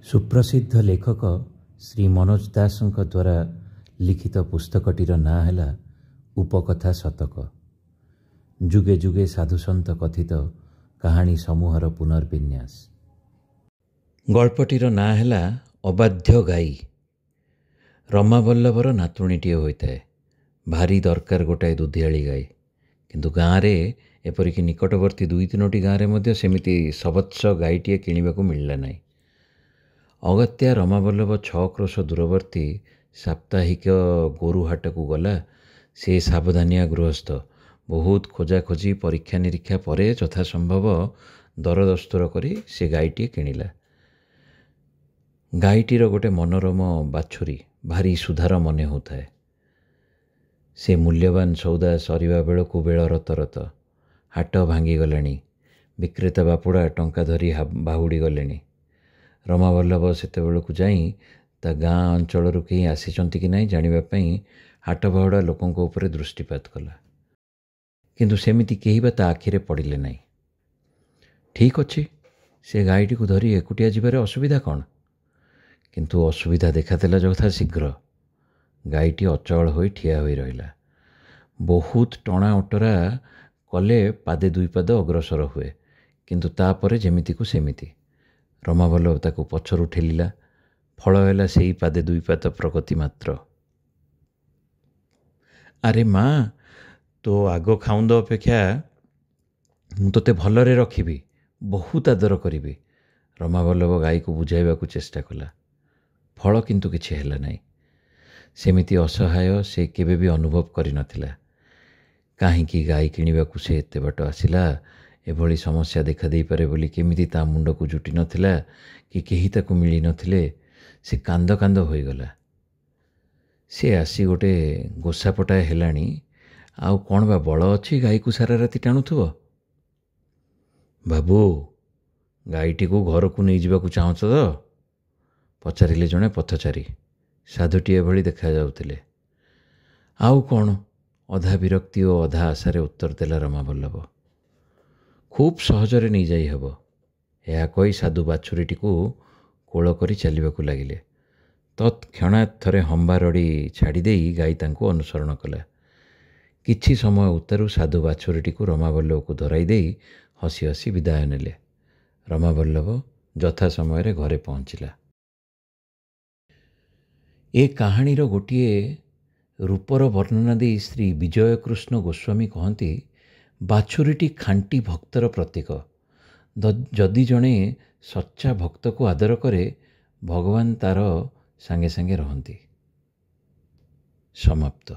सुप्रसिद्ध लेखक श्री मनोज दासଙ୍କ द्वारा लिखित पुस्तकटीर नाँ ହେଲା उपकथा शतक। जुगे जुगे साधुसंत कथित कहानी समूहर पुनर्विन्यास। गल्पटीर नाँ ହେଲା अबाध्य गाई। रमावल्लभर नातुणीटीए होइଥାଏ। भारी दरकार गोटाए दुधियाळी गाई। किंतु गाँरे एपरिक निकटवर्ती दुई तीनोटी गाँरे मध्य सेमिति सवत्स गाईटीए किणिबाकू मिलिला नाही। अगत्या रमावल्लभ 6 क्रोश दूरवर्ती साप्ताहिक गोरु हाटकू गला। से सावधानिया गृहस्थ बहुत खोजाखोजी परीक्षा निरीक्षा परे यथासंभव दरदस्तूर करी से गाईटीए किणिला। गाईटीर गोटे मनोरम बाछुरी भारी सुधार मने होताए। से मूल्यवान सौदा सरिबा बेलकू बेल रत हाट भांगी गलानी। विक्रेता बापुड़ा टंका धरी बाहुड़ी गलेनी। रमावल्लभ सेतेबेलकू जाई ता गाँ अंचलरू केही आसिचंती कि नहीं जानिबा पई हाट बाहुड़ा लोकंक उपरे दृष्टिपात कला। किंतु सेमिति केही बा ता आखिरे पड़िले नहीं। ठीक अच्छी से गाईटी को धरी एकुटिया जीवारे असुविधा कौन? किंतु असुविधा देखादेला यथा शीघ्र। गाईटी अचल होई ठिया होई रहिला। बहुत टणा ओटरा कले पादे दुई पाद अग्रसर हुए, किंतु तापरे जेमिति को सेमिति। रमावल्लभ ताकू पछरू ठेलिला। फल हैला सेई पादे दुई पाद प्रगति मात्र। अरे माँ, तो आग खाउंद अपेक्षा मु तोते भलरे रखिबी, बहुत आदर करिबी। रमावल्लभ गाई को बुझाइबाकू चेष्टा कला। फल किंतु किछि हैला नाही। सेमिति असहाय से केबे भी अनुभव करि नथिला। काहींकि गाई किणिबाकू से एते बाट आसिला, एभली समस्या देखा देई पारे बोली केमिति ता मुंडकू जुटी नथिला कि केही ताकू मिली नथिले। से कांद कांद होई गला। से आसी गोटे गोसापटाए हेलाणी, आउ कौन बा बल अच्छी गाई को सारा राति टाणुथुब? बाबू, गाईटी को घर को नहीं जावाकू चाहछ तो? पचारिले जणे पथचारी। साधुटीए भली देखा जाउथिले। आउ कौन? अधा विरक्ति और अधा आशारे उत्तर देला रमावल्लभ। खूब सहजरे नहीं जाई हब। या कही साधु बाछुरीटी को कोल करी चलिबाकू लागिले। तत्क्षणात् थरे हंबा रड़ी छाड़ीदेई गाई तांको अनुसरण कला। किछि समय उतारू साधु बाछुरीटी को रमावल्लभ को धराई देई हसी हसी विदाय नेले। रमावल्लभ यथा समय घरे पहुँचिला। ए कहानीर गोटिए रूपर वर्णना दे श्री विजय कृष्ण गोस्वामी कहती, बाछुरीटी खांटी भक्तर प्रतीक। जदि जणे सच्चा भक्त को आदर करे, भगवान तार सांगे सांगे रहंती। समाप्त।